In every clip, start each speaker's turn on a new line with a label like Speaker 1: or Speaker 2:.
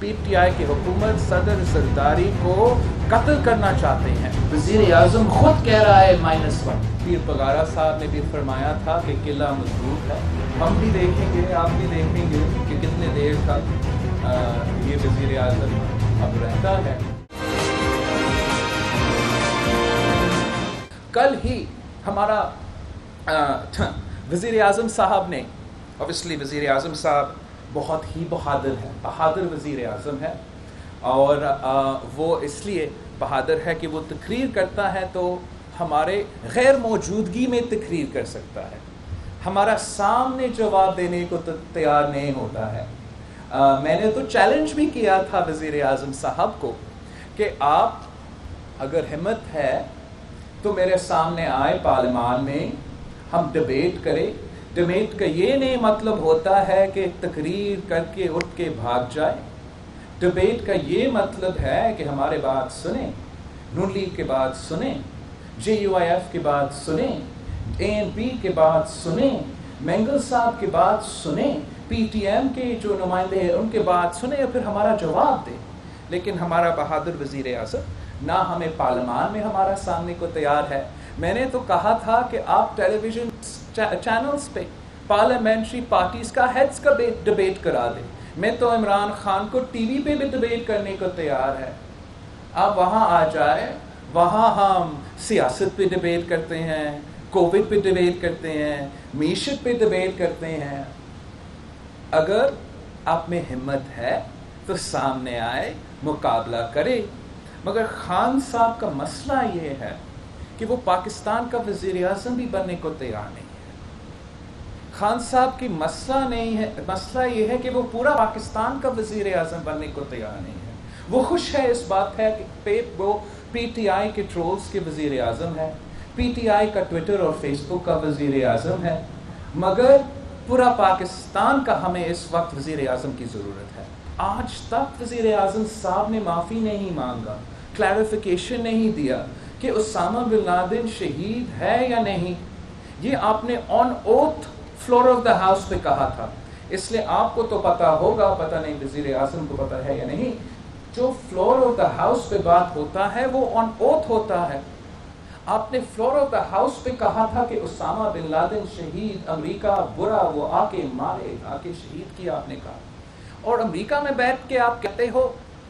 Speaker 1: P T I کی حکومت صدر زرداری کو قتل کرنا چاہتے ہیں. وزیر اعظم خود کہہ رہا ہے -1. پیر پگارا صاحب نے بھی فرمایا تھا کہ قلعہ مضبوط ہے. ہم بھی دیکھیں گے، آپ بھی دیکھیں گے کہ کتنے دیر تک یہ وزیر اعظم اب رہتا ہے. کل ہی ہمارا وزیر اعظم صاحب نے، اوبیسلی وزیر اعظم صاحب بہت ہی بہادر وزیر اعظم ہے، اور وہ اس لیے بہادر ہے کہ وہ تقریر کرتا ہے تو ہمارے غیر موجودگی میں تقریر کر سکتا ہے، ہمارا سامنے جواب دینے کو تیار نہیں ہوتا ہے. میں نے تو چیلنج بھی کیا تھا وزیر اعظم صاحب کو کہ آپ اگر ہمت ہے تو میرے سامنے آئے پارلیمان میں، ہم ڈیبیٹ کریں. ڈیبیٹ کا یہ نہیں مطلب ہوتا ہے کہ تقریر کر کے اٹھ کے بھاگ جائے. ڈیبیٹ کا یہ مطلب ہے کہ ہمارے بات سنیں، نون لیگ کے بات سنیں، JUIF کی بات سنیں، ANP کے بات سنیں، مینگل صاحب کی بات سنیں، PTM کے جو نمائندے ہیں ان کے بات سنیں اور پھر ہمارا جواب دیں. لیکن ہمارا بہادر وزیر اعظم نہ ہمیں پارلیمان میں ہمارا سامنے کو تیار ہے. میں نے تو کہا تھا کہ آپ ٹیلی ویژن چینلز پہ پارلیمنٹری پارٹیز کا ہیڈز کا ڈیبیٹ کرا دیں. میں تو عمران خان کو ٹی وی پہ بھی ڈیبیٹ کرنے کو تیار ہے. آپ وہاں آ جائے، وہاں ہم سیاست پہ ڈیبیٹ کرتے ہیں، کووڈ پہ ڈیبیٹ کرتے ہیں، معیشت پہ ڈیبیٹ کرتے ہیں. اگر آپ میں ہمت ہے تو سامنے آئے، مقابلہ کرے. مگر خان صاحب کا مسئلہ یہ ہے کہ وہ پاکستان کا وزیر اعظم بھی بننے کو تیار نہیں ہے. خان صاحب کی مسئلہ یہ ہے کہ وہ پورا پاکستان کا وزیر اعظم بننے کو تیار نہیں ہے. وہ خوش ہے اس بات ہے کہ وہ پی ٹی آئی کے ٹرولز کے وزیر اعظم ہے، پی ٹی آئی کا ٹویٹر اور فیس بک کا وزیر اعظم ہے. مگر پورا پاکستان کا ہمیں اس وقت وزیر اعظم کی ضرورت ہے. آج تک وزیر اعظم صاحب نے معافی نہیں مانگا، کلیریفیکیشن نہیں دیا کہ اسامہ بن لادن شہید ہے یا نہیں. یہ آپ نے on oath floor of the house پہ کہا تھا. اس لیے آپ کو تو پتا ہوگا، پتہ نہیں وزیر اعظم کو پتا ہے یا نہیں، جو فلور آف دا ہاؤس پہ بات ہوتا ہے وہ آن اوتھ ہوتا ہے. آپ نے فلور آف دا ہاؤس پہ کہا تھا کہ اسامہ بن لادن شہید، امریکہ برا، وہ آ کے مارے، آ کے شہید کیا آپ نے کہا. اور امریکہ میں بیٹھ کے آپ کہتے ہو،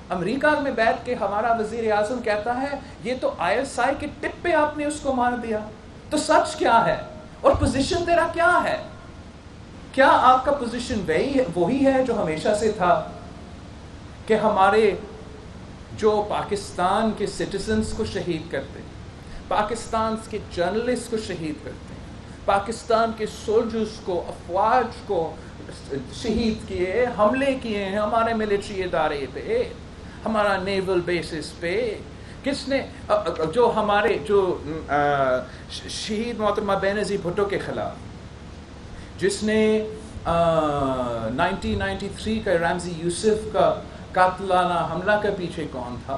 Speaker 1: امریکہ میں بیٹھ کے ہمارا وزیر اعظم کہتا ہے یہ تو ISI کے ٹپ پہ آپ نے اس کو مار دیا. تو سچ کیا ہے اور پوزیشن تیرا کیا ہے؟ کیا آپ کا پوزیشن وہی ہے جو ہمیشہ سے تھا کہ ہمارے جو پاکستان کے سٹیزنز کو شہید کرتے، پاکستان کے جرنلسٹ کو شہید کرتے، پاکستان کے سولجرز کو، افواج کو شہید کیے، حملے کیے ہیں ہمارے ملٹری ادارے پہ، ہمارا نیول بیسز پہ؟ کس نے جو ہمارے جو شہید محترمہ بینظیر بھٹو کے خلاف، جس نے 1993 کا رمزی یوسف کا قاتلانہ حملہ کے پیچھے کون تھا،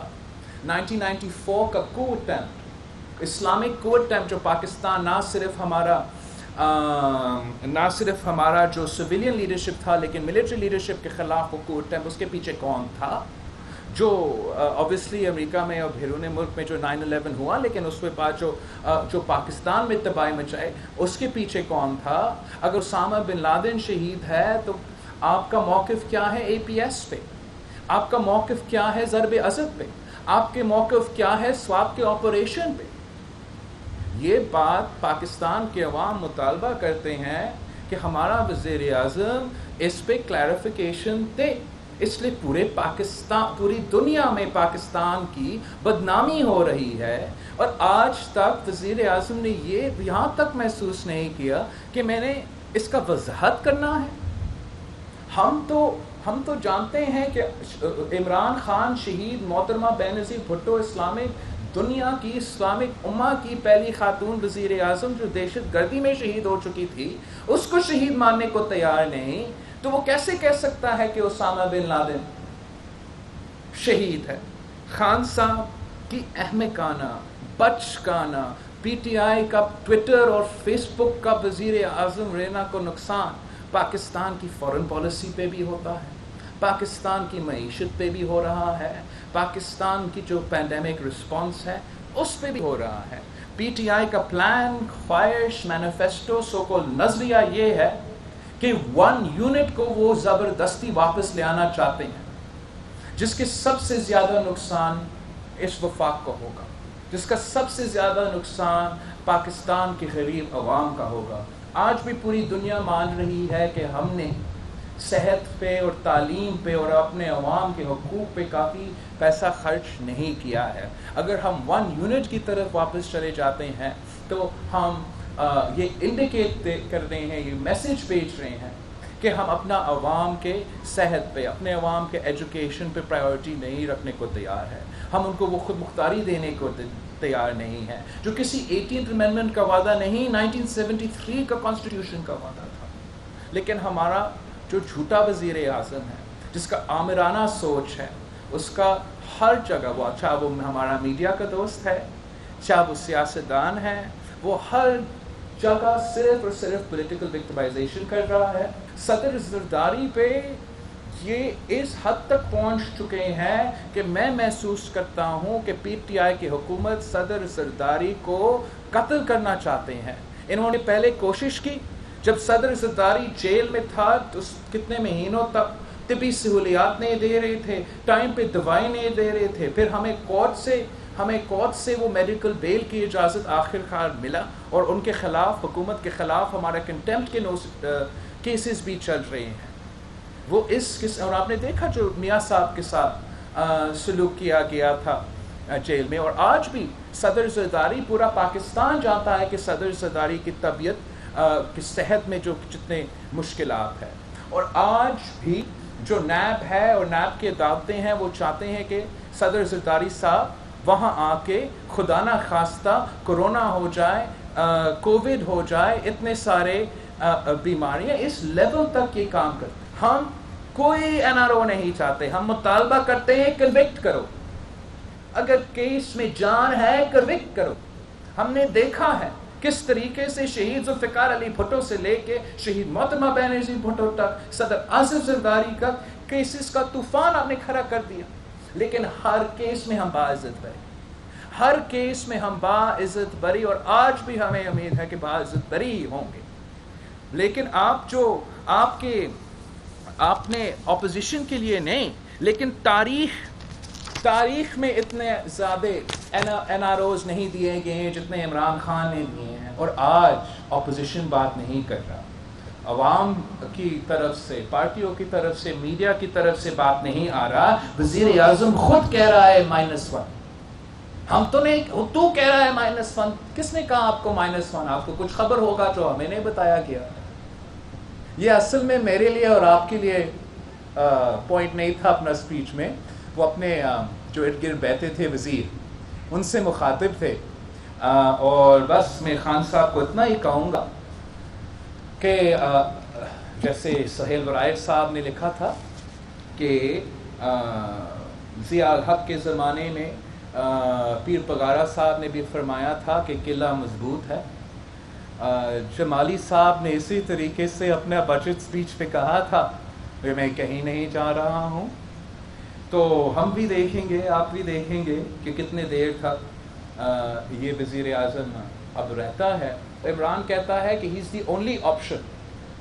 Speaker 1: 1994 کا کو اٹیمپٹ، اسلامک کو اٹیمپٹ، جو پاکستان نہ صرف ہمارا جو سویلین لیڈرشپ تھا لیکن ملٹری لیڈرشپ کے خلاف وہ کو اٹیمپٹ، اس کے پیچھے کون تھا؟ جو اوبیسلی امریکہ میں اور بیرون ملک میں جو 9/11 ہوا، لیکن اس کے بعد جو پاکستان میں تباہی مچائے، اس کے پیچھے کون تھا؟ اگر اسامہ بن لادن شہید ہے تو آپ کا موقف کیا ہے APS پہ؟ آپ کا موقف کیا ہے ضرب عضد پہ؟ آپ کے موقف کیا ہے سواب کے آپریشن پہ؟ یہ بات پاکستان کے عوام مطالبہ کرتے ہیں کہ ہمارا وزیر اعظم اس پہ کلیریفیکیشن دے. اس لیے پوری دنیا میں پاکستان کی بدنامی ہو رہی ہے، اور آج تک وزیر اعظم نے یہ یہاں تک محسوس نہیں کیا کہ میں نے اس کا وضاحت کرنا ہے. ہم تو جانتے ہیں کہ عمران خان شہید، محترمہ بینظیر بھٹو دنیا کی اسلامک امہ کی پہلی خاتون وزیر اعظم جو دہشت گردی میں شہید ہو چکی تھی، اس کو شہید ماننے کو تیار نہیں. تو وہ کیسے کہہ سکتا ہے کہ اسامہ بن لادن شہید ہے؟ خان صاحب کی احمقانہ، بچکانہ PTI کا ٹویٹر اور فیس بک کا وزیر اعظم رہنا کو نقصان پاکستان کی فارن پالیسی پہ بھی ہوتا ہے، پاکستان کی معیشت پہ بھی ہو رہا ہے، پاکستان کی جو پینڈیمک رسپانس ہے اس پہ بھی ہو رہا ہے۔ پی ٹی آئی کا پلان، خواہش، مینیفیسٹو، سو کال نظریہ یہ ہے کہ 1 یونٹ کو وہ زبردستی واپس لے آنا چاہتے ہیں، جس کے سب سے زیادہ نقصان اس وفاق کو ہوگا، جس کا سب سے زیادہ نقصان پاکستان کے غریب عوام کا ہوگا۔ آج بھی پوری دنیا مان رہی ہے کہ ہم نے صحت پہ اور تعلیم پہ اور اپنے عوام کے حقوق پہ کافی پیسہ خرچ نہیں کیا ہے۔ اگر ہم 1 یونٹ کی طرف واپس چلے جاتے ہیں تو ہم یہ انڈیکیٹ کر رہے ہیں، یہ میسج بھیج رہے ہیں کہ ہم اپنا عوام کے صحت پہ، اپنے عوام کے ایجوکیشن پہ پرائیورٹی نہیں رکھنے کو تیار ہے، ہم ان کو وہ خود مختاری دینے کو تیار نہیں ہے، جو کسی 18th امینڈمنٹ کا وعدہ نہیں، 1973 کا کانسٹیٹیوشن کا وعدہ تھا۔ لیکن ہمارا جو جھوٹا وزیر اعظم ہے، جس کا آمرانہ سوچ ہے، اس کا ہر جگہ، وہ چاہے وہ ہمارا میڈیا کا دوست ہے، چاہے وہ سیاستدان ہے، وہ ہر جگہ صرف اور صرف پولیٹیکل وکٹمائزیشن کر رہا ہے۔ صدر زرداری پہ یہ اس حد تک پہنچ چکے ہیں کہ میں محسوس کرتا ہوں کہ پی ٹی آئی کی حکومت صدر زرداری کو قتل کرنا چاہتے ہیں۔ انہوں نے پہلے کوشش کی، جب صدر زرداری جیل میں تھا تو کتنے مہینوں تک طبی سہولیات نہیں دے رہے تھے، ٹائم پہ دوائی نہیں دے رہے تھے، پھر ہمیں کورٹ سے وہ میڈیکل بیل کی اجازت آخر کار ملا، اور ان کے خلاف، حکومت کے خلاف ہمارا کنٹیمپٹ کے کیسز بھی چل رہے ہیں۔ وہ اور آپ نے دیکھا جو میاں صاحب کے ساتھ سلوک کیا گیا تھا جیل میں، اور آج بھی صدر زرداری، پورا پاکستان جانتا ہے کہ صدر زرداری کی طبیعت کی صحت میں جو جتنے مشکلات ہیں، اور آج بھی جو نیب ہے اور نیب کے عدالتیں ہیں وہ چاہتے ہیں کہ صدر زرداری صاحب وہاں آ کے خدا نہ خواستہ کرونا ہو جائے، کووڈ ہو جائے، اتنے سارے بیماریاں، اس لیول تک یہ کام کرتے۔ ہم کوئی این آر او نہیں چاہتے، ہم مطالبہ کرتے ہیں کنوکٹ کرو، اگر کیس میں جان ہے کنوکٹ کرو۔ ہم نے دیکھا ہے کس طریقے سے شہید ذوالفقار علی بھٹو سے لے کے شہید محترمہ بینظیر بھٹو تک، صدر آصف زرداری کا کیسز کا طوفان آپ نے کھڑا کر دیا، لیکن ہر کیس میں ہم باعزت بری، ہر کیس میں ہم باعزت بری، اور آج بھی ہمیں امید ہے کہ باعزت بری ہوں گے۔ لیکن آپ نے اپوزیشن کے لیے نہیں، لیکن تاریخ میں اتنے زیادہ این آر اوز نہیں دیے گئے ہیں جتنے عمران خان نے دیے ہیں، اور آج اپوزیشن بات نہیں کر رہا، عوام کی طرف سے، پارٹیوں کی طرف سے، میڈیا کی طرف سے بات نہیں آ رہا۔ وزیر اعظم خود کہہ رہا ہے -1، ہم تو نہیں، تو کہہ رہا ہے -1۔ کس نے کہا آپ کو -1؟ آپ کو کچھ خبر ہوگا جو ہمیں نہیں بتایا گیا۔ یہ اصل میں میرے لیے اور آپ کے لیے پوائنٹ نہیں تھا اپنا اسپیچ میں، وہ اپنے جو ارد گرد بیٹھے تھے وزیر، ان سے مخاطب تھے، اور بس میں خان صاحب کو اتنا ہی کہوں گا کہ جیسے سہیل ورائر صاحب نے لکھا تھا کہ ضیاء الحق کے زمانے میں پیر پگارا صاحب نے بھی فرمایا تھا کہ قلعہ مضبوط ہے، جمالی صاحب نے اسی طریقے سے اپنا بجٹ سپیچ پہ کہا تھا کہ میں کہیں نہیں جا رہا ہوں۔ تو ہم بھی دیکھیں گے، آپ بھی دیکھیں گے کہ کتنے دیر تک یہ وزیر اعظم اب رہتا ہے۔ عمران کہتا ہے کہ ہی از دی اونلی آپشن،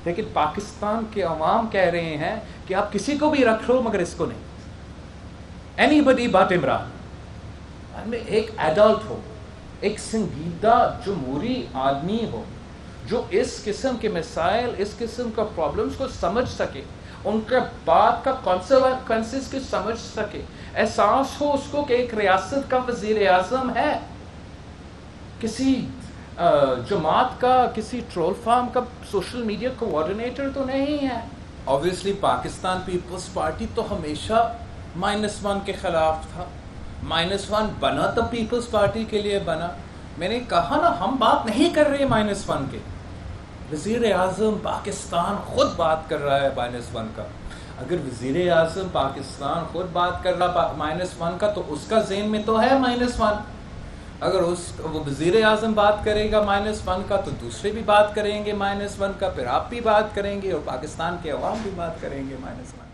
Speaker 1: لیکن پاکستان کے عوام کہہ رہے ہیں کہ آپ کسی کو بھی رکھ لو مگر اس کو نہیں، اینی بڈی بٹ عمران۔ ایک ایڈلٹ ہو، ایک سنجیدہ جمہوری آدمی ہو، جو اس قسم کے مسائل، اس قسم کا پرابلمز کو سمجھ سکے، ان کے بات کا کانسیکوینسز کو سمجھ سکے، احساس ہو اس کو کہ ایک ریاست کا وزیر اعظم ہے، کسی جماعت کا، کسی ٹرول فارم کا سوشل میڈیا کوآرڈینیٹر تو نہیں ہے۔ obviously پاکستان پیپلز پارٹی تو ہمیشہ -1 کے خلاف تھا، -1 بنا تو پیپلز پارٹی کے لیے بنا۔ میں نے کہا نا، ہم بات نہیں کر رہے -1 کے، وزیر اعظم پاکستان خود بات کر رہا ہے -1 کا۔ اگر وزیر اعظم پاکستان خود بات کر رہا -1 کا تو اس کا ذہن میں تو ہے -1۔ اگر وہ وزیر اعظم بات کرے گا -1 کا تو دوسرے بھی بات کریں گے -1 کا، پھر آپ بھی بات کریں گے اور پاکستان کے عوام بھی بات کریں گے -1۔